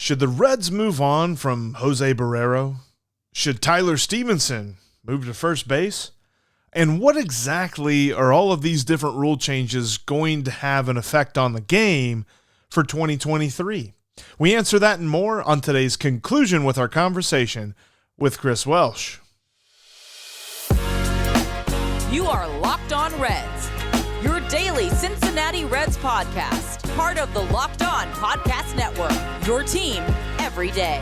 Should the Reds move on from Jose Barrero? Should Tyler Stephenson move to first base? And what exactly are all of these different rule changes going to have an effect on the game for 2023? We answer that and more on today's conclusion with our conversation with Chris Welsh. You are Locked On Reds, your daily Cincinnati Reds podcast, part of the Locked On Podcast Network, your team every day.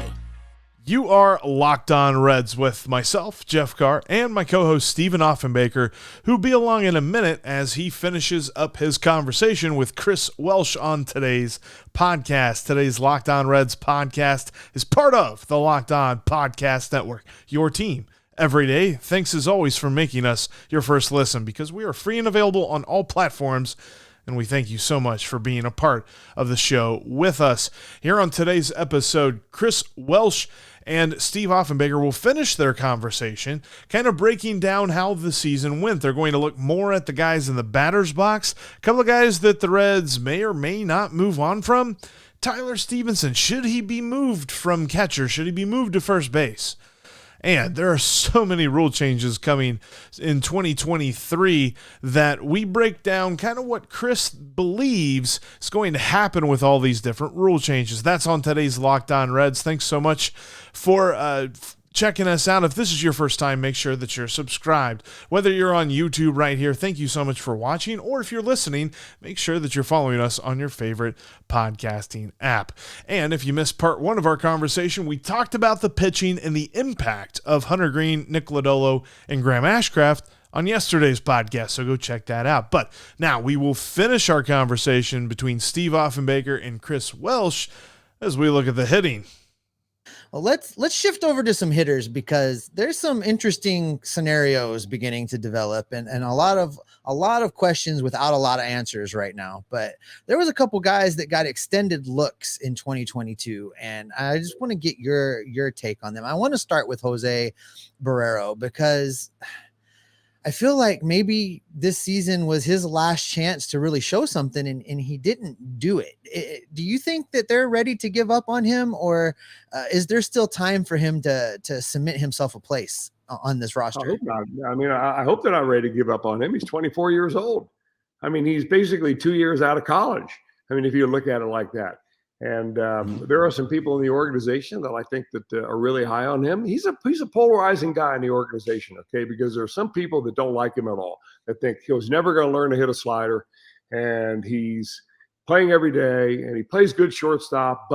You are Locked On Reds with myself, Jeff Carr, and my co-host Stephen Offenbaker, who'll be along in a minute as he finishes up his conversation with Chris Welsh on today's podcast. Today's Locked On Reds podcast is part of the Locked On Podcast Network, your team every day. Thanks as always for making us your first listen, because we are free and available on all platforms. And we thank you so much for being a part of the show with us. Here on today's episode, Chris Welsh and Steve Offenbaker will finish their conversation, kind of breaking down how the season went. They're going to look more at the guys in the batter's box, a couple of guys that the Reds may or may not move on from. Tyler Stephenson, should he be moved from catcher? Should he be moved to first base? And there are so many rule changes coming in 2023 that we break down kind of what Chris believes is going to happen with all these different rule changes. That's on today's Locked On Reds. Thanks so much for checking us out. If this is your first time, make sure that you're subscribed. Whether you're on YouTube right here, thank you so much for watching, or if you're listening, make sure that you're following us on your favorite podcasting app. And if you missed part one of our conversation, we talked about the pitching and the impact of Hunter Green, Nick Lodolo, and Graham Ashcraft on yesterday's podcast, so go check that out. But now we will finish our conversation between Steve Offenbaker and Chris Welsh as we look at the hitting. Well, let's shift over to some hitters, because there's some interesting scenarios beginning to develop and a lot of questions without a lot of answers right now. But there was a couple guys that got extended looks in 2022, and I just want to get your take on them. I want to start with Jose Barrero, because I feel like maybe this season was his last chance to really show something, and he didn't do it. Do you think that they're ready to give up on him, or is there still time for him to cement himself a place on this roster? I hope not. I mean, I hope they're not ready to give up on him. He's 24 years old. I mean, he's basically 2 years out of college. I mean, if you look at it like that. And there are some people in the organization that I think that are really high on him. He's a polarizing guy in the organization, okay, because there are some people that don't like him at all, that think he was never going to learn to hit a slider, and he's playing every day, and he plays good shortstop,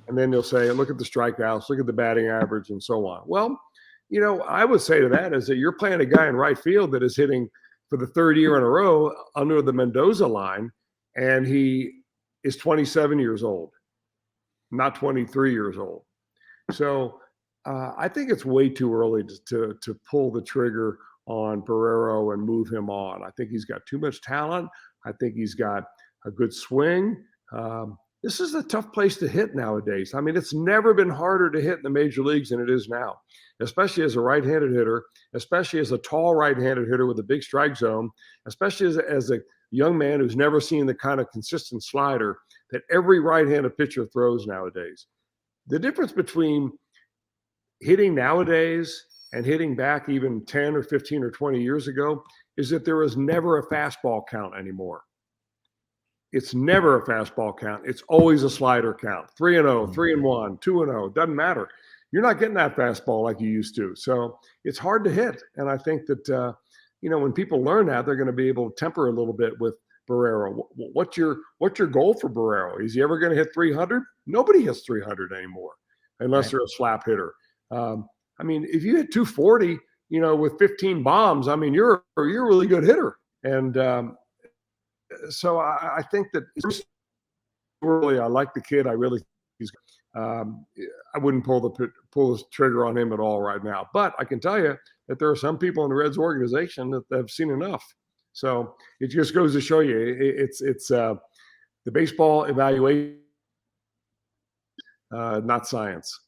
and then they'll say, look at the strikeouts, look at the batting average, and so on. Well, you know, I would say to that is that you're playing a guy in right field that is hitting for the third year in a row under the Mendoza line, and he is 27 years old, not 23 years old. So I think it's way too early to pull the trigger on Barrero and move him on. I think he's got too much talent. I think he's got a good swing. This is a tough place to hit nowadays. I mean, it's never been harder to hit in the major leagues than it is now, especially as a right-handed hitter, especially as a tall right-handed hitter with a big strike zone, especially as a young man who's never seen the kind of consistent slider that every right-handed pitcher throws nowadays. The difference between hitting nowadays and hitting back even 10 or 15 or 20 years ago is that there is never a fastball count anymore. It's never a fastball count. It's always a slider count. 3-0, 3-1, 2-0, doesn't matter. You're not getting that fastball like you used to. So it's hard to hit. And I think that, when people learn that, they're going to be able to temper a little bit with Barrero. What's your goal for Barrero? Is he ever going to hit 300? Nobody hits 300 anymore unless they're a slap hitter. I mean, if you hit 240, with 15 bombs, I mean, you're a really good hitter. And so I think that really, I like the kid. I really he's. I wouldn't pull the trigger on him at all right now. But I can tell you that there are some people in the Reds organization that have seen enough. So it just goes to show you it's the baseball evaluation, not science.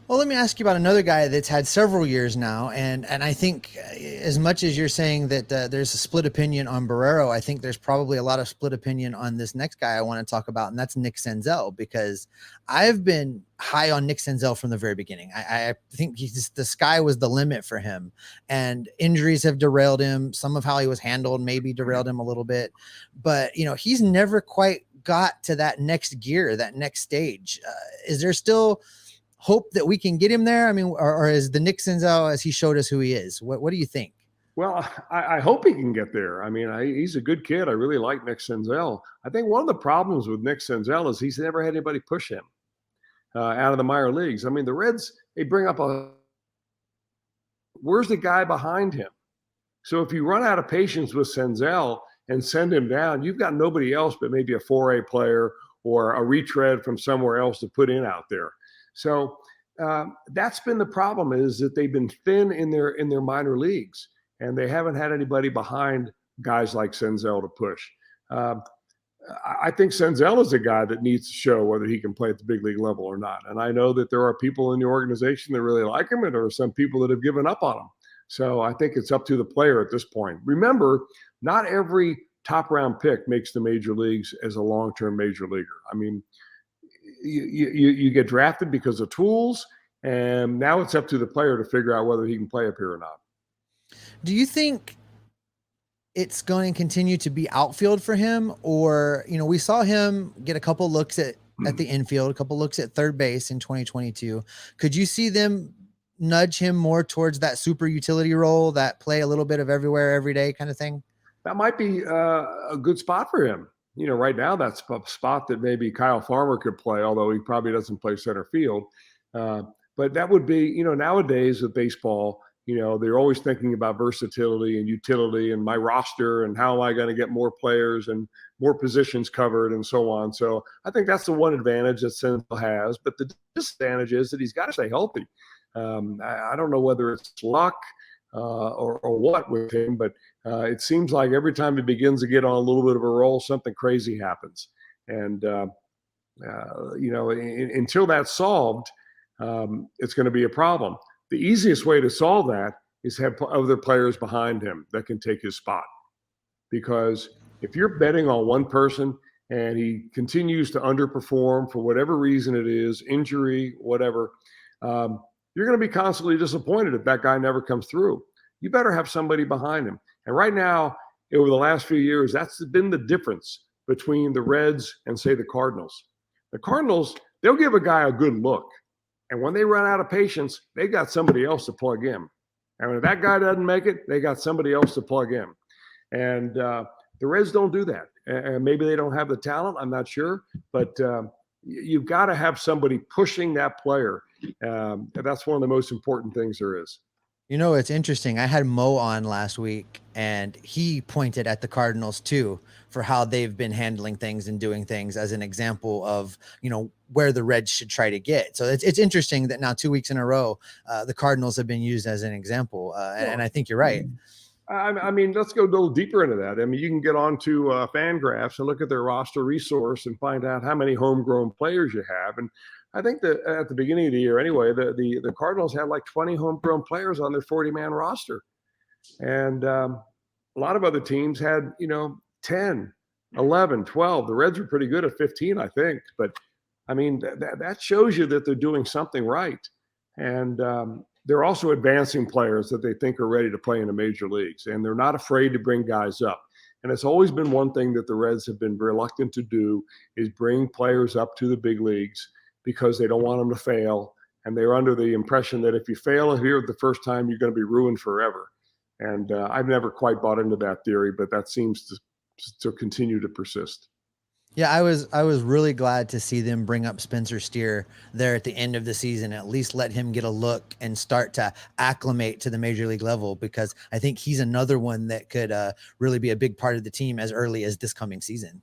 Well, let me ask you about another guy that's had several years now, and I think as much as you're saying that there's a split opinion on Barrero, I think there's probably a lot of split opinion on this next guy I want to talk about, and that's Nick Senzel, because I've been high on Nick Senzel from the very beginning. I think the sky was the limit for him, and injuries have derailed him. Some of how he was handled maybe derailed him a little bit, but he's never quite got to that next gear, that next stage. Is there still hope that we can get him there? I mean, or is the Nick Senzel as he showed us who he is? What do you think? Well, I hope he can get there. I mean, he's a good kid. I really like Nick Senzel. I think one of the problems with Nick Senzel is he's never had anybody push him out of the minor leagues. I mean, the Reds, they bring up where's the guy behind him? So if you run out of patience with Senzel and send him down, you've got nobody else but maybe a 4A player or a retread from somewhere else to put in out there. So that's been the problem, is that they've been thin in their minor leagues, and they haven't had anybody behind guys like Senzel to push. I think Senzel is a guy that needs to show whether he can play at the big league level or not. And I know that there are people in the organization that really like him, and there are some people that have given up on him. So I think it's up to the player at this point. Remember, not every top round pick makes the major leagues as a long-term major leaguer. I mean, you get drafted because of tools, and now it's up to the player to figure out whether he can play up here or not. Do you think it's going to continue to be outfield for him, or we saw him get a couple looks at the infield, a couple looks at third base in 2022. Could you see them nudge him more towards that super utility role, that play a little bit of everywhere, every day kind of thing? That might be a good spot for him. Right now that's a spot that maybe Kyle Farmer could play, although he probably doesn't play center field. But that would be, nowadays with baseball, they're always thinking about versatility and utility and my roster and how am I going to get more players and more positions covered and so on. So I think that's the one advantage that Senzel has. But the disadvantage is that he's got to stay healthy. I don't know whether it's luck or what with him, but it seems like every time he begins to get on a little bit of a roll, something crazy happens. And, until that's solved, it's going to be a problem. The easiest way to solve that is have other players behind him that can take his spot. Because if you're betting on one person and he continues to underperform for whatever reason it is, injury, whatever, you're going to be constantly disappointed if that guy never comes through. You better have somebody behind him. And right now, over the last few years, that's been the difference between the Reds and, say, the Cardinals. The Cardinals, they'll give a guy a good look. And when they run out of patience, they got somebody else to plug in. And if that guy doesn't make it, they got somebody else to plug in. And the Reds don't do that. And maybe they don't have the talent, I'm not sure. But you've got to have somebody pushing that player. That's one of the most important things there is. It's interesting. I had Mo on last week, and he pointed at the Cardinals too for how they've been handling things and doing things as an example of, where the Reds should try to get. So it's interesting that now 2 weeks in a row, the Cardinals have been used as an example. And I think you're right. I mean, let's go a little deeper into that. I mean, you can get onto Fangraphs and look at their roster resource and find out how many homegrown players you have. And I think that at the beginning of the year, anyway, the Cardinals had like 20 homegrown players on their 40-man roster. And a lot of other teams had, 10, 11, 12. The Reds were pretty good at 15, I think. But, I mean, that shows you that they're doing something right. And they're also advancing players that they think are ready to play in the major leagues. And they're not afraid to bring guys up. And it's always been one thing that the Reds have been reluctant to do is bring players up to the big leagues because they don't want them to fail. And they're under the impression that if you fail here the first time, you're going to be ruined forever. And I've never quite bought into that theory, but that seems to continue to persist. Yeah, I was really glad to see them bring up Spencer Steer there at the end of the season, at least let him get a look and start to acclimate to the major league level, because I think he's another one that could really be a big part of the team as early as this coming season.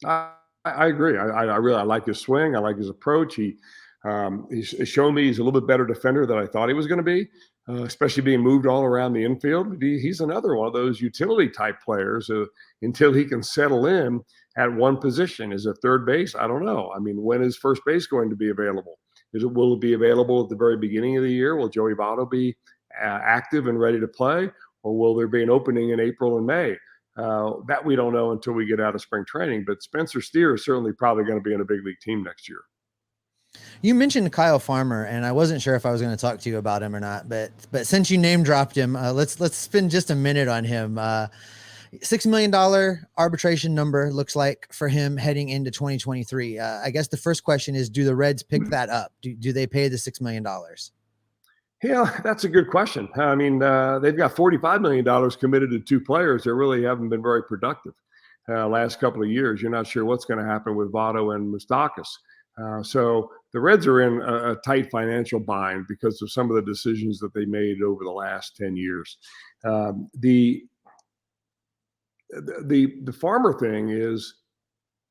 I agree. I really like his swing. I like his approach. He's shown me he's a little bit better defender than I thought he was going to be, especially being moved all around the infield. He's another one of those utility type players until he can settle in at one position. Is it third base? I don't know. I mean, when is first base going to be available? Will it be available at the very beginning of the year? Will Joey Votto be active and ready to play? Or will there be an opening in April and May? That we don't know until we get out of spring training. But Spencer Steer is certainly probably going to be in a big league team next year. You mentioned Kyle Farmer, and I wasn't sure if I was going to talk to you about him or not. But since you name dropped him, let's spend just a minute on him. $6 million arbitration number looks like for him heading into 2023. I guess the first question is, do the Reds pick that up? Do they pay the $6 million? Yeah, that's a good question. I mean, they've got $45 million committed to two players that really haven't been very productive last couple of years. You're not sure what's going to happen with Votto and Moustakas. So the Reds are in a tight financial bind because of some of the decisions that they made over the last 10 years. The Farmer thing is,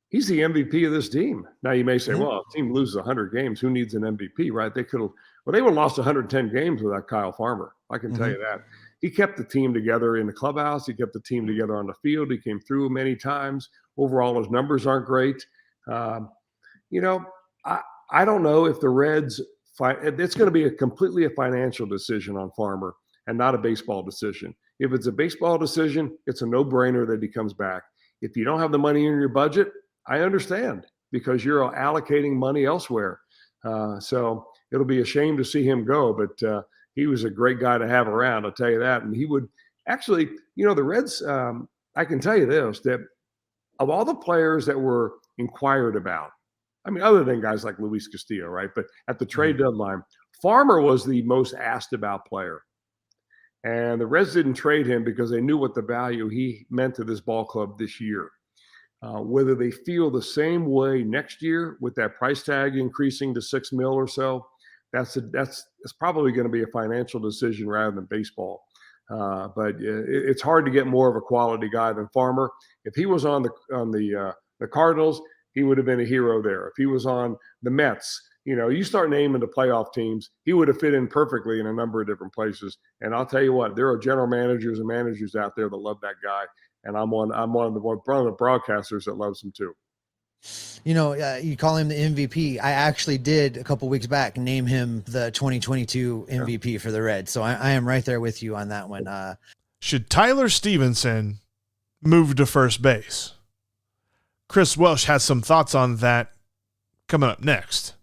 he's the MVP of this team. Now you may say, well, if a team loses 100 games, who needs an MVP, right? They would have lost 110 games without Kyle Farmer. I can tell you that. He kept the team together in the clubhouse. He kept the team together on the field. He came through many times. Overall, his numbers aren't great. I don't know if the Reds it's going to be completely a financial decision on Farmer and not a baseball decision. If it's a baseball decision, it's a no-brainer that he comes back. If you don't have the money in your budget, I understand, because you're allocating money elsewhere. So it'll be a shame to see him go, but he was a great guy to have around, I'll tell you that. And he would actually, the Reds, I can tell you this, that of all the players that were inquired about, I mean, other than guys like Luis Castillo, right? But at the trade deadline, Farmer was the most asked about player. And the Reds didn't trade him because they knew what the value he meant to this ball club this year. Whether they feel the same way next year with that price tag increasing to $6 million or so, that's probably going to be a financial decision rather than baseball. But it's hard to get more of a quality guy than Farmer. If he was on the Cardinals, he would have been a hero there. If he was on the Mets, you start naming the playoff teams, he would have fit in perfectly in a number of different places. And I'll tell you what, there are general managers and managers out there that love that guy. And I'm one of the broadcasters that loves him too. You call him the MVP. I actually did a couple weeks back name him the 2022 MVP for the Reds. So I am right there with you on that one. Should Tyler Stephenson move to first base? Chris Welsh has some thoughts on that coming up next.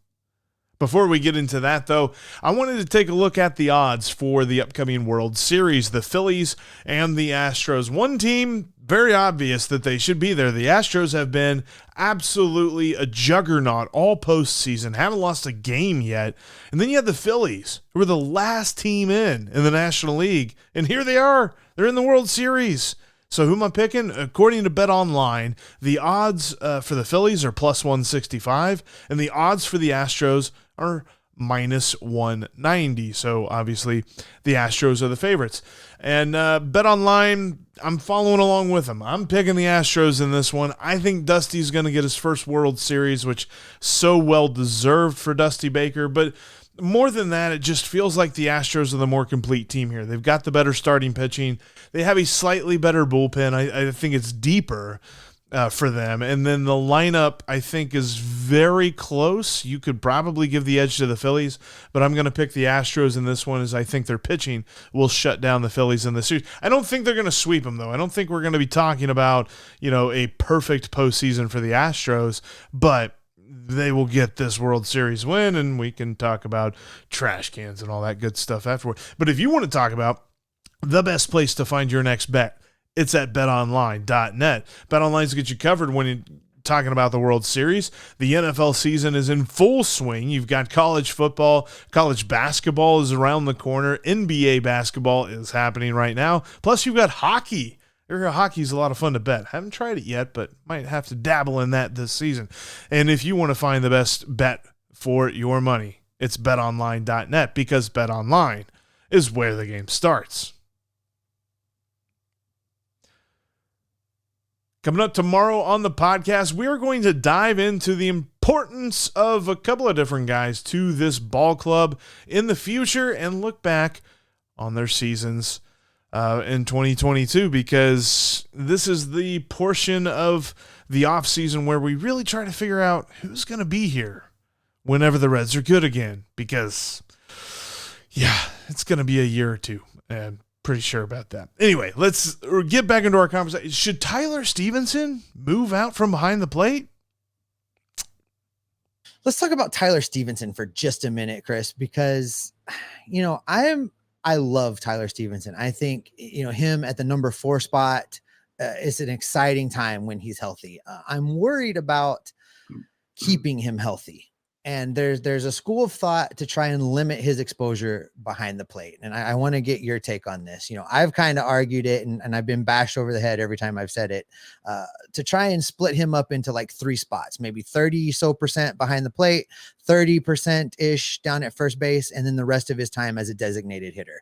Before we get into that, though, I wanted to take a look at the odds for the upcoming World Series, the Phillies and the Astros. One team, very obvious that they should be there. The Astros have been absolutely a juggernaut all postseason, haven't lost a game yet. And then you have the Phillies, who were the last team in the National League. And here they are. They're in the World Series. So who am I picking? According to BetOnline, the odds for the Phillies are plus 165, and the odds for the Astros are minus 190. So obviously the Astros are the favorites. And BetOnline, I'm following along with them. I'm picking the Astros in this one. I think Dusty's going to get his first World Series, which so well deserved for Dusty Baker. But more than that, it just feels like the Astros are the more complete team here. They've got the better starting pitching. They have a slightly better bullpen. I think it's deeper for them. And then the lineup, I think, is very close. You could probably give the edge to the Phillies, but I'm going to pick the Astros in this one, as I think their pitching will shut down the Phillies in the series. I don't think they're going to sweep them, though. I don't think we're going to be talking about, a perfect postseason for the Astros, but they will get this World Series win, and we can talk about trash cans and all that good stuff afterward. But if you want to talk about the best place to find your next bet, it's at betonline.net. BetOnline's get you covered when you're talking about the World Series. The NFL season is in full swing. You've got college football, college basketball is around the corner. NBA basketball is happening right now. Plus, you've got hockey. Hockey's a lot of fun to bet. Haven't tried it yet, but might have to dabble in that this season. And if you want to find the best bet for your money, it's betonline.net, because BetOnline is where the game starts. Coming up tomorrow on the podcast, we are going to dive into the importance of a couple of different guys to this ball club in the future and look back on their seasons in 2022, because this is the portion of the offseason where we really try to figure out who's going to be here whenever the Reds are good again, because yeah, it's going to be a year or two, and pretty sure about that. Anyway, let's get back into our conversation. Should Tyler Stephenson move out from behind the plate? Let's talk about Tyler Stephenson for just a minute, Chris, because, I love Tyler Stephenson. I think, him at the number 4 spot is an exciting time when he's healthy. I'm worried about keeping him healthy. And there's a school of thought to try and limit his exposure behind the plate. And I want to get your take on this. I've kind of argued it and I've been bashed over the head every time I've said it, to try and split him up into like 3 spots, maybe 30% behind the plate, 30% ish down at first base, and then the rest of his time as a designated hitter.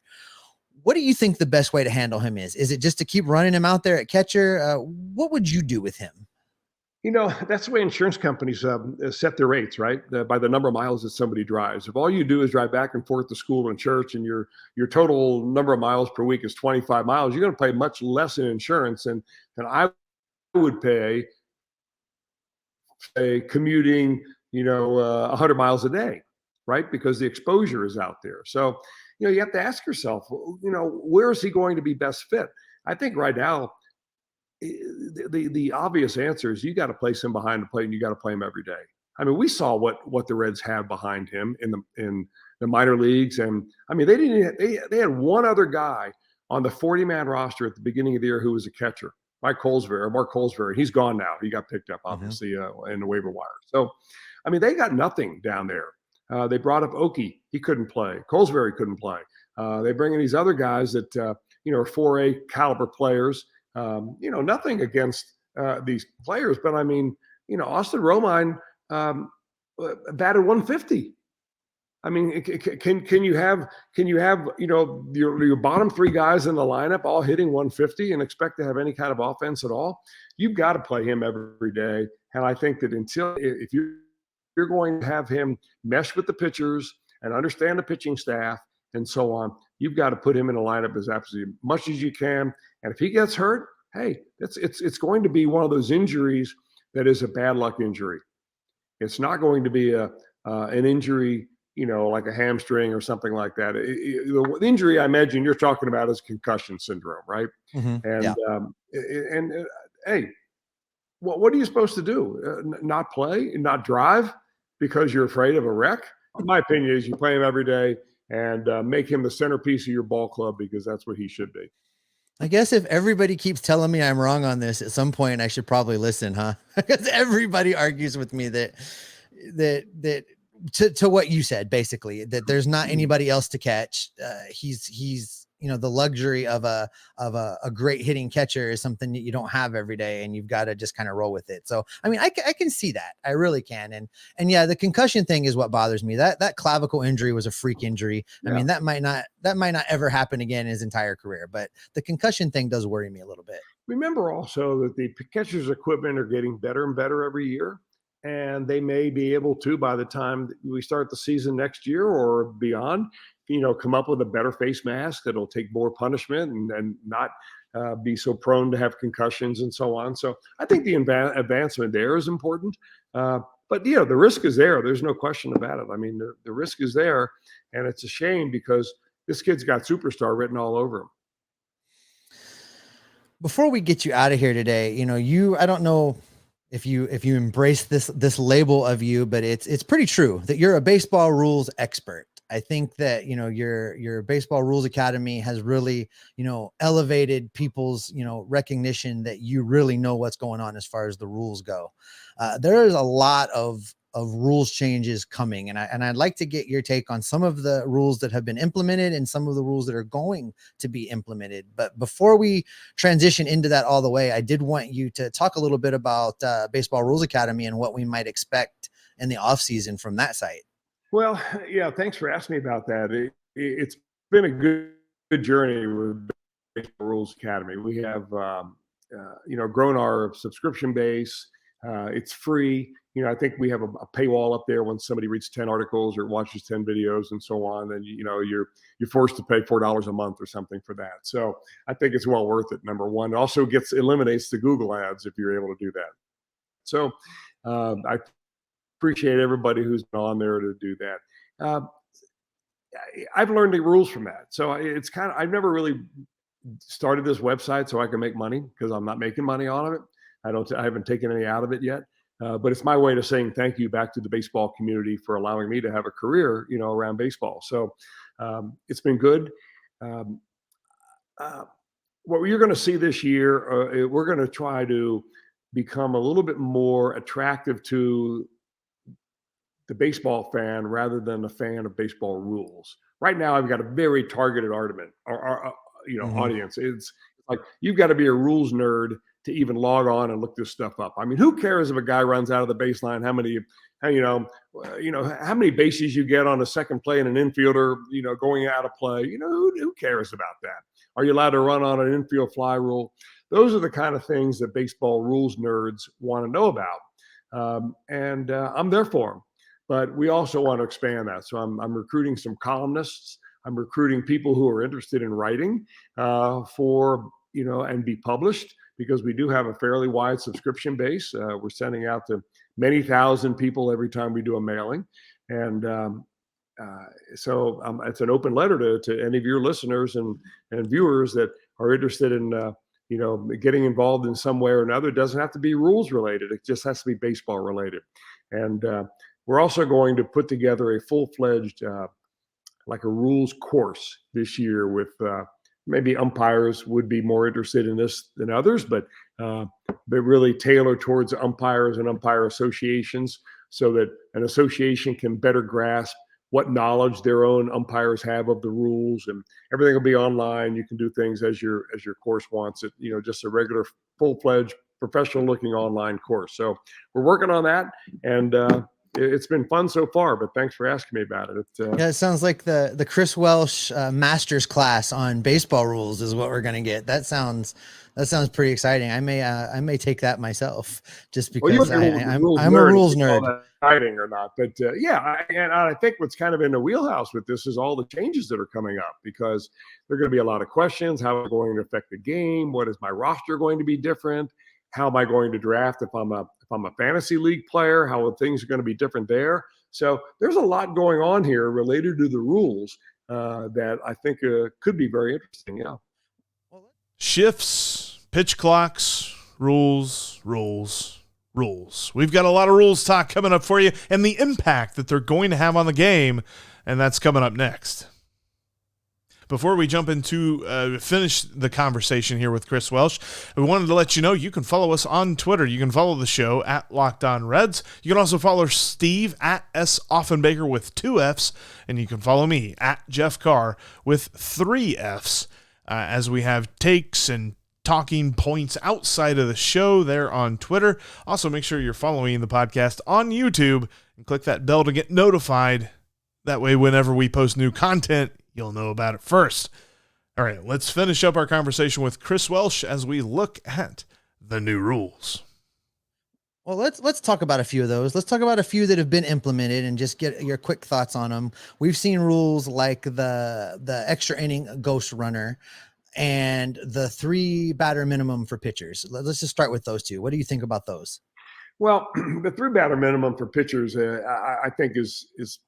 What do you think the best way to handle him is? Is it just to keep running him out there at catcher? What would you do with him? That's the way insurance companies set their rates, right? By the number of miles that somebody drives. If all you do is drive back and forth to school and church, and your total number of miles per week is 25 miles, you're going to pay much less in insurance than I would pay, say, commuting, 100 miles a day, right? Because the exposure is out there. So, you have to ask yourself, where is he going to be best fit? I think right now, the obvious answer is you got to place him behind the plate, and you got to play him every day. I mean, we saw what the Reds have behind him in the minor leagues, and I mean they had one other guy on the 40-man roster at the beginning of the year who was a catcher, Mark Colesbury. He's gone now. He got picked up obviously in the waiver wire. So, I mean, they got nothing down there. They brought up Oki. He couldn't play. Colesbury couldn't play. They bring in these other guys that are 4A caliber players. Nothing against these players, but I mean, Austin Romine batted 150. I mean, can you have your bottom 3 guys in the lineup all hitting 150 and expect to have any kind of offense at all? You've got to play him every day, and I think that if you're going to have him mesh with the pitchers and understand the pitching staff and so on, you've got to put him in the lineup as absolutely much as you can. And if he gets hurt, hey, it's going to be one of those injuries that is a bad luck injury. It's not going to be an injury, like a hamstring or something like that. The injury I imagine you're talking about is concussion syndrome, right? Mm-hmm. And hey, what are you supposed to do? Not play, not drive because you're afraid of a wreck? My opinion is you play him every day and make him the centerpiece of your ball club, because that's what he should be. I guess if everybody keeps telling me I'm wrong on this, at some point I should probably listen, huh? Because everybody argues with me that to what you said, basically, that there's not anybody else to catch. He's the luxury of a great hitting catcher is something that you don't have every day, and you've got to just kind of roll with it. So, I mean, I can see that. I really can. And yeah, the concussion thing is what bothers me. That clavicle injury was a freak injury. Yeah. I mean, that might not ever happen again in his entire career, but the concussion thing does worry me a little bit. Remember also that the catcher's equipment are getting better and better every year, and they may be able to, by the time we start the season next year or beyond, come up with a better face mask that'll take more punishment and not be so prone to have concussions and so on. So I think the advancement there is important. But, the risk is there. There's no question about it. I mean, the risk is there, and it's a shame because this kid's got superstar written all over him. Before we get you out of here today, I don't know if you embrace this label of you, but it's pretty true that you're a baseball rules expert. I think that, your Baseball Rules Academy has really, elevated people's, recognition that you really know what's going on as far as the rules go. There is a lot of rules changes coming. And I'd like to get your take on some of the rules that have been implemented and some of the rules that are going to be implemented. But before we transition into that all the way, I did want you to talk a little bit about Baseball Rules Academy and what we might expect in the offseason from that site. Well, yeah, thanks for asking me about that. It's been a good journey with Baseball Rules Academy. We have, grown our subscription base. It's free. I think we have a paywall up there when somebody reads 10 articles or watches 10 videos and so on. And, you're forced to pay $4 a month or something for that. So I think it's well worth it, number one. It also eliminates the Google ads if you're able to do that. So I appreciate everybody who's been on there to do that. I've learned the rules from that. So it's kind of, I've never really started this website so I can make money, because I'm not making money out of it. I haven't taken any out of it yet. But it's my way to saying thank you back to the baseball community for allowing me to have a career, around baseball. So it's been good. What you're going to see this year, we're going to try to become a little bit more attractive to the baseball fan rather than a fan of baseball rules. Right now, I've got a very targeted audience. It's like you've got to be a rules nerd to even log on and look this stuff up. I mean, who cares if a guy runs out of the baseline? How many bases you get on a second play and an infielder, going out of play? Who cares about that? Are you allowed to run on an infield fly rule? Those are the kind of things that baseball rules nerds want to know about. And I'm there for them. But we also want to expand that. So I'm recruiting some columnists. I'm recruiting people who are interested in writing and be published, because we do have a fairly wide subscription base. We're sending out to many thousand people every time we do a mailing. And so it's an open letter to any of your listeners and viewers that are interested in, getting involved in some way or another. It doesn't have to be rules related. It just has to be baseball related. And we're also going to put together a full-fledged, like a rules course this year with maybe umpires would be more interested in this than others, but really tailored towards umpires and umpire associations, so that an association can better grasp what knowledge their own umpires have of the rules, and everything will be online. You can do things as your course wants it, just a regular full-fledged professional looking online course. So we're working on that, and it's been fun so far, but thanks for asking me about it. Yeah, it sounds like the Chris Welsh master's class on baseball rules is what we're going to get. That sounds pretty exciting. I may take that myself, just because I'm a rules nerd. Exciting or not, but I think what's kind of in the wheelhouse with this is all the changes that are coming up, because there are going to be a lot of questions. How are going to affect the game? What is my roster going to be different? How am I going to draft if I'm a fantasy league player? How are things going to be different there? So there's a lot going on here related to the rules that I think could be very interesting. Yeah. Shifts, pitch clocks, rules. We've got a lot of rules talk coming up for you, and the impact that they're going to have on the game, and that's coming up next. Before we jump into finish the conversation here with Chris Welsh, we wanted to let you know you can follow us on Twitter. You can follow the show at Locked On Reds. You can also follow Steve at S. Offenbaker with 2 Fs, and you can follow me at Jeff Carr with 3 Fs as we have takes and talking points outside of the show there on Twitter. Also, make sure you're following the podcast on YouTube and click that bell to get notified. That way, whenever we post new content, you'll know about it first. All right, let's finish up our conversation with Chris Welsh as we look at the new rules. Well, let's talk about a few of those. Let's talk about a few that have been implemented and just get your quick thoughts on them. We've seen rules like the extra inning ghost runner and the 3 batter minimum for pitchers. Let's just start with those two. What do you think about those? Well, the 3 batter minimum for pitchers, I think is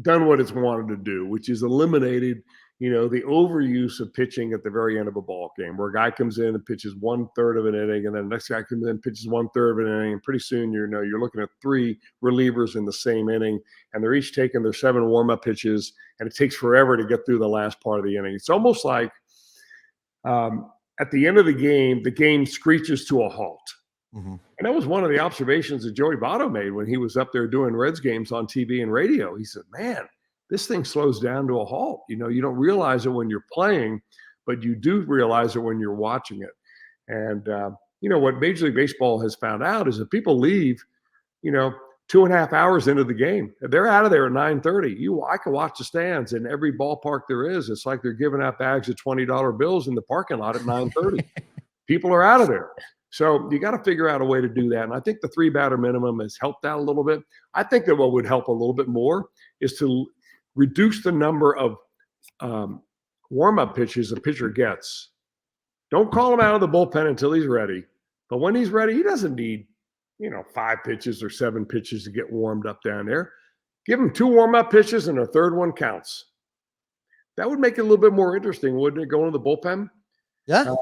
done what it's wanted to do, which is eliminated, the overuse of pitching at the very end of a ball game, where a guy comes in and pitches 1/3 of an inning, and then the next guy comes in and pitches 1/3 of an inning, and pretty soon you're looking at 3 relievers in the same inning, and they're each taking their 7 warm-up pitches, and it takes forever to get through the last part of the inning. It's almost like at the end of the game screeches to a halt. Mm-hmm. And that was one of the observations that Joey Votto made when he was up there doing Reds games on TV and radio. He said, man, this thing slows down to a halt. You don't realize it when you're playing, but you do realize it when you're watching it. And, what Major League Baseball has found out is that people leave, 2.5 hours into the game. They're out of there at 9:30. I can watch the stands in every ballpark there is. It's like they're giving out bags of $20 bills in the parking lot at 9:30. People are out of there. So you got to figure out a way to do that. And I think the 3 batter minimum has helped out a little bit. I think that what would help a little bit more is to reduce the number of warm-up pitches a pitcher gets. Don't call him out of the bullpen until he's ready. But when he's ready, he doesn't need 5 pitches or 7 pitches to get warmed up down there. Give them 2 warm-up pitches and a third one counts. That would make it a little bit more interesting, wouldn't it, going to the bullpen? Yeah.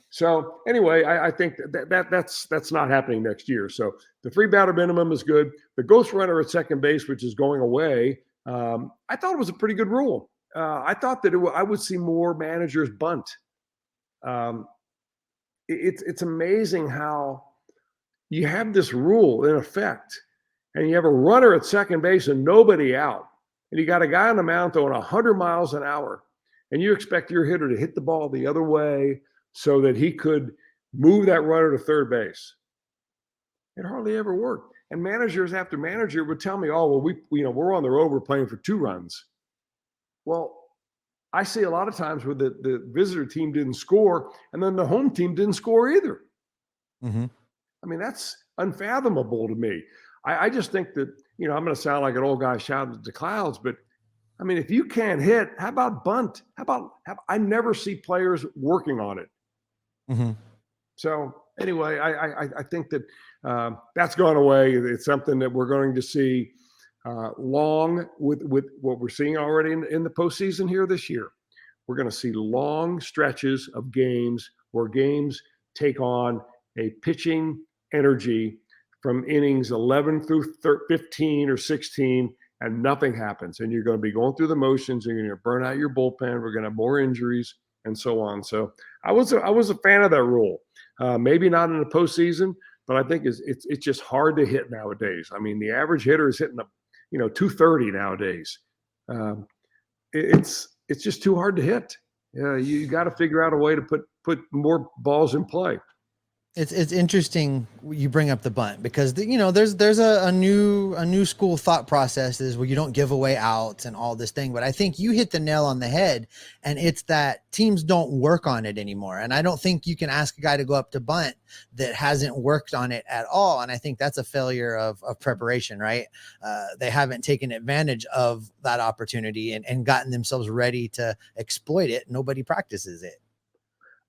So anyway, I think that's not happening next year. So the 3-batter minimum is good. The ghost runner at second base, which is going away, I thought it was a pretty good rule. I thought that I would see more managers bunt. It's amazing how you have this rule in effect, and you have a runner at second base and nobody out, and you got a guy on the mound throwing 100 miles an hour, and you expect your hitter to hit the ball the other way so that he could move that runner to third base. It hardly ever worked. And managers after manager would tell me, "Oh, well, we're on the road, we're playing for 2 runs." Well, I see a lot of times where the visitor team didn't score, and then the home team didn't score either. Mm-hmm. I mean, that's unfathomable to me. I just think that, I'm going to sound like an old guy shouting at the clouds, but I mean, if you can't hit, how about bunt? I never see players working on it. Mm-hmm. So anyway, I think that that's gone away. It's something that we're going to see long with what we're seeing already in the postseason here this year. We're going to see long stretches of games where games take on a pitching energy from innings 11 through 15 or 16, and nothing happens. And you're going to be going through the motions. You're going to burn out your bullpen. We're going to have more injuries and so on. So I was a fan of that rule. Maybe not in the postseason, but I think it's just hard to hit nowadays. I mean, the average hitter is hitting 230 nowadays. It's just too hard to hit. You got to figure out a way to put more balls in play. It's interesting you bring up the bunt because there's a new school thought process is where you don't give away outs and all this thing, but I think you hit the nail on the head, and it's that teams don't work on it anymore. And I don't think you can ask a guy to go up to bunt that hasn't worked on it at all. And I think that's a failure of preparation, right? They haven't taken advantage of that opportunity and gotten themselves ready to exploit it. Nobody practices it.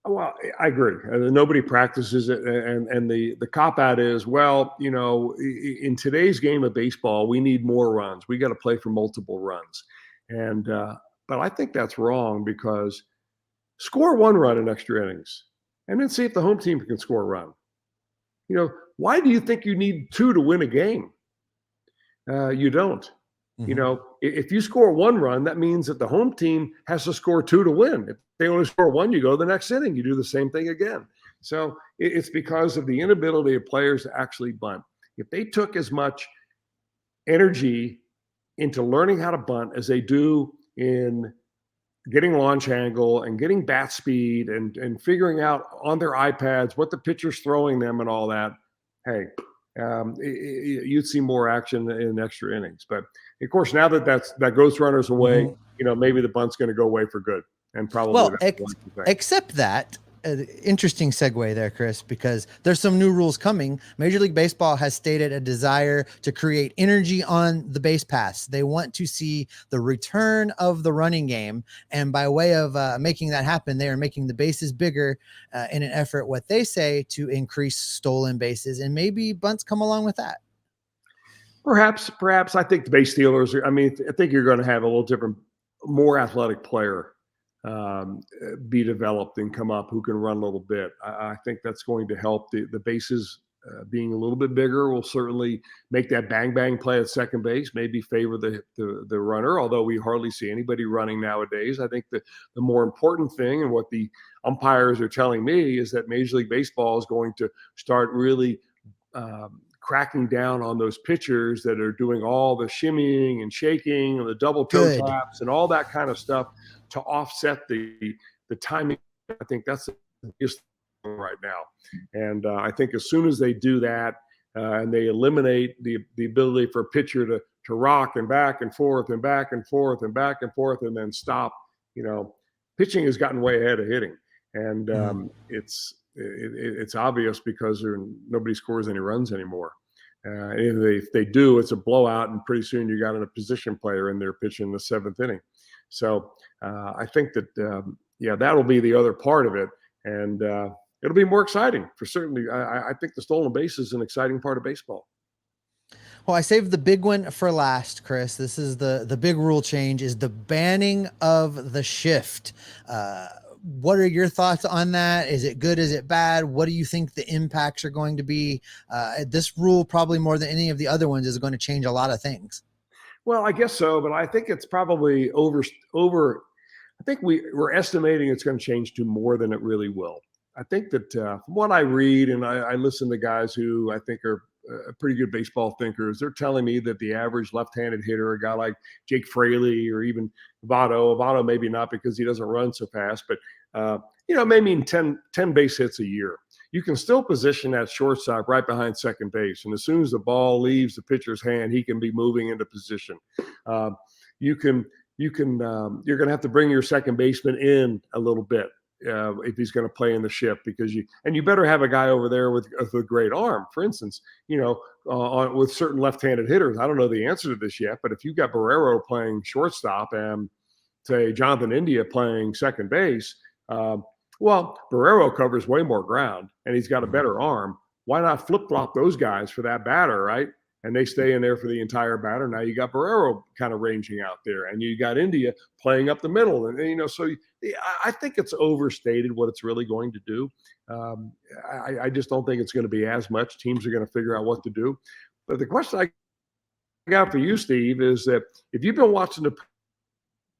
Well, I agree. Nobody practices it, and the cop out is, well, in today's game of baseball, we need more runs. We got to play for multiple runs, and but I think that's wrong because score 1 run in extra innings, and then see if the home team can score a run. Why do you think you need 2 to win a game? You don't. Mm-hmm. If you score 1 run, that means that the home team has to score 2 to win. If they only score 1, you go to the next inning. You do the same thing again. So it's because of the inability of players to actually bunt. If they took as much energy into learning how to bunt as they do in getting launch angle and getting bat speed and figuring out on their iPads what the pitcher's throwing them and all that, hey, you'd see more action in extra innings. But of course, now that ghost runner's away, Mm-hmm. Maybe the bunt's going to go away for good, and probably. Well, except that interesting segue there, Chris, because there's some new rules coming. Major League Baseball has stated a desire to create energy on the base paths. They want to see the return of the running game, and by way of making that happen, they are making the bases bigger in an effort, what they say, to increase stolen bases, and maybe bunts come along with that. Perhaps. I think the base stealers. I think you're going to have a little different, more athletic player be developed and come up who can run a little bit. I think that's going to help the bases being a little bit bigger will certainly make that bang play at second base, maybe favor the runner, although we hardly see anybody running nowadays. I think the more important thing, and what the umpires are telling me, is that Major League Baseball is going to start really cracking down on those pitchers that are doing all the shimmying and shaking and the double toe taps and all that kind of stuff to offset the timing. I think that's the biggest thing right now. And I think as soon as they do that and they eliminate the ability for a pitcher to rock and back and forth and back and forth and back and forth and then stop, pitching has gotten way ahead of hitting. And it's obvious because nobody scores any runs anymore. If they do, it's a blowout, and pretty soon you got a position player in there pitching the 7th inning. So I think that that'll be the other part of it. And it'll be more exciting for certainly. I think the stolen base is an exciting part of baseball. Well, I saved the big one for last, Chris. This is the big rule change, is the banning of the shift. What are your thoughts on that? Is it good? Is it bad? What do you think the impacts are going to be? This rule, probably more than any of the other ones, is going to change a lot of things. Well, I guess so, but I think it's probably over. I think we're estimating it's going to change to more than it really will. I think that from what I read, and I listen to guys who I think are pretty good baseball thinkers, they're telling me that the average left-handed hitter, a guy like Jake Fraley or even Votto maybe not because he doesn't run so fast, but it may mean 10 base hits a year. You can still position that shortstop right behind second base, and as soon as the ball leaves the pitcher's hand, he can be moving into position. You're going to have to bring your second baseman in a little bit if he's going to play in the shift, because you better have a guy over there with a great arm. For instance, with certain left-handed hitters, I don't know the answer to this yet, but if you've got Barrero playing shortstop and say Jonathan India playing second base, Barrero covers way more ground and he's got a better arm. Why not flip-flop those guys for that batter, right? And they stay in there for the entire batter. Now you got Barrero kind of ranging out there, and you got India playing up the middle. And, so I think it's overstated what it's really going to do. I just don't think it's going to be as much. Teams are going to figure out what to do. But the question I got for you, Steve, is that if you've been watching the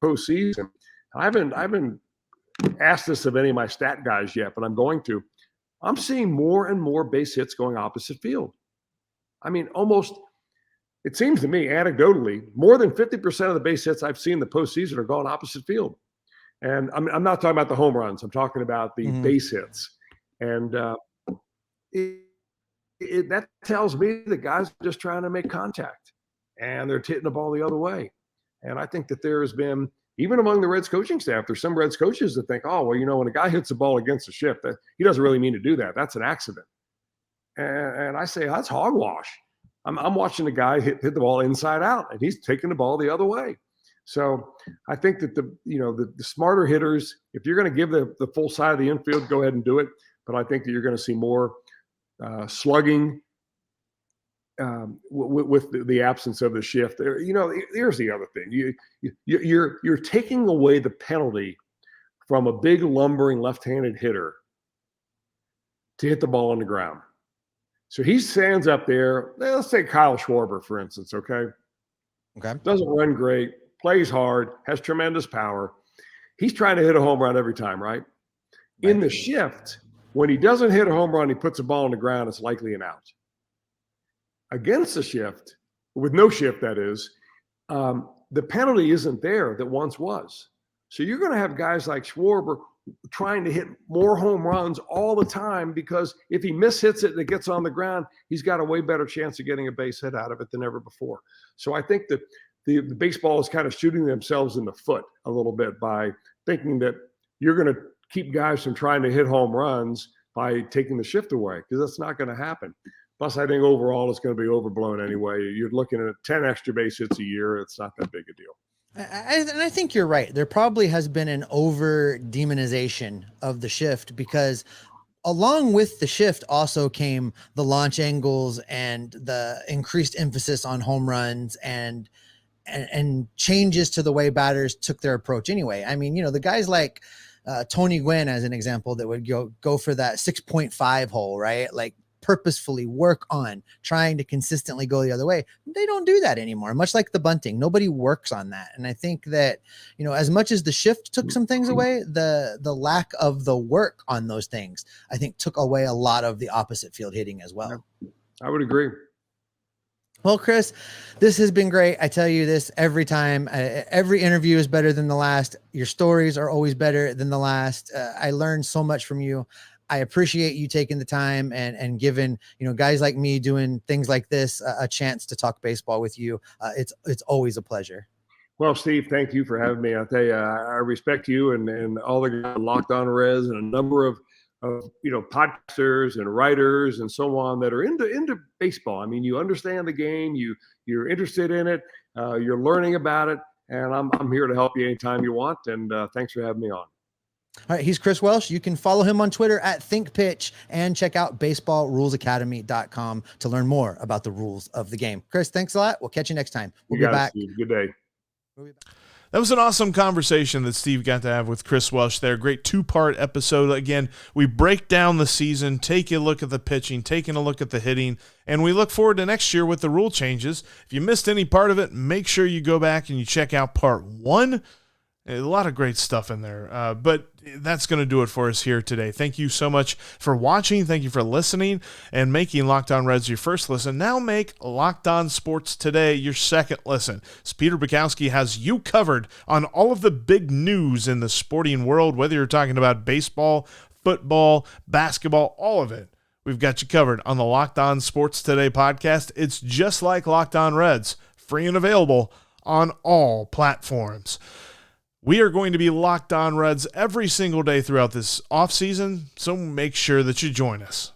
postseason, I haven't asked this of any of my stat guys yet, but I'm going to. I'm seeing more and more base hits going opposite field. I mean, it seems to me, anecdotally, more than 50% of the base hits I've seen in the postseason are going opposite field. And I'm not talking about the home runs. I'm talking about the base hits. And that tells me the guys are just trying to make contact, and they're hitting the ball the other way. And I think that there has been, even among the Reds coaching staff, there's some Reds coaches that think, when a guy hits the ball against the shift, he doesn't really mean to do that. That's an accident. And I say, that's hogwash. I'm watching the guy hit the ball inside out, and he's taking the ball the other way. So I think that the smarter hitters, if you're going to give the full side of the infield, go ahead and do it. But I think that you're going to see more slugging with the absence of the shift. Here's the other thing: you're taking away the penalty from a big lumbering left-handed hitter to hit the ball on the ground. So he stands up there. Let's take Kyle Schwarber, for instance, okay? Doesn't run great, plays hard, has tremendous power. He's trying to hit a home run every time, right? In the shift, when he doesn't hit a home run, he puts a ball on the ground, it's likely an out. Against the shift, with no shift, that is, the penalty isn't there that once was. So you're going to have guys like Schwarber trying to hit more home runs all the time, because if he mishits it and it gets on the ground, he's got a way better chance of getting a base hit out of it than ever before. So I think that the baseball is kind of shooting themselves in the foot a little bit by thinking that you're going to keep guys from trying to hit home runs by taking the shift away, because that's not going to happen. Plus, I think overall it's going to be overblown anyway. You're looking at 10 extra base hits a year. It's not that big a deal. And I think you're right. There probably has been an over demonization of the shift, because along with the shift also came the launch angles and the increased emphasis on home runs and changes to the way batters took their approach anyway. I mean, the guys like Tony Gwynn, as an example, that would go for that 6.5 hole, right? Like purposefully work on trying to consistently go the other way. They don't do that anymore, much like the bunting. Nobody works on that. And I think that, as much as the shift took some things away, the lack of the work on those things, I think, took away a lot of the opposite field hitting as well. I would agree. Well, Chris, this has been great. I tell you this every time. Every interview is better than the last. Your stories are always better than the last. I learned so much from you. I appreciate you taking the time and giving, guys like me doing things like this a chance to talk baseball with you. It's always a pleasure. Well, Steve, thank you for having me. I'll tell you, I respect you and all the Locked On Reds and a number of podcasters and writers and so on that are into baseball. I mean, you understand the game, you're interested in it, you're learning about it, and I'm here to help you anytime you want. And thanks for having me on. All right, he's Chris Welsh. You can follow him on Twitter at ThinkPitch and check out baseballrulesacademy.com to learn more about the rules of the game. Chris, thanks a lot. We'll catch you next time. We'll be back. Steve. Good day. That was an awesome conversation that Steve got to have with Chris Welsh there. Great two-part episode. Again, we break down the season, take a look at the pitching, taking a look at the hitting, and we look forward to next year with the rule changes. If you missed any part of it, make sure you go back and you check out part 1. A lot of great stuff in there, but that's going to do it for us here today. Thank you so much for watching. Thank you for listening and making Locked On Reds your first listen. Now make Locked On Sports Today your second listen. So Peter Bukowski has you covered on all of the big news in the sporting world, whether you're talking about baseball, football, basketball, all of it. We've got you covered on the Locked On Sports Today podcast. It's just like Locked On Reds, free and available on all platforms. We are going to be Locked On Reds every single day throughout this offseason, so make sure that you join us.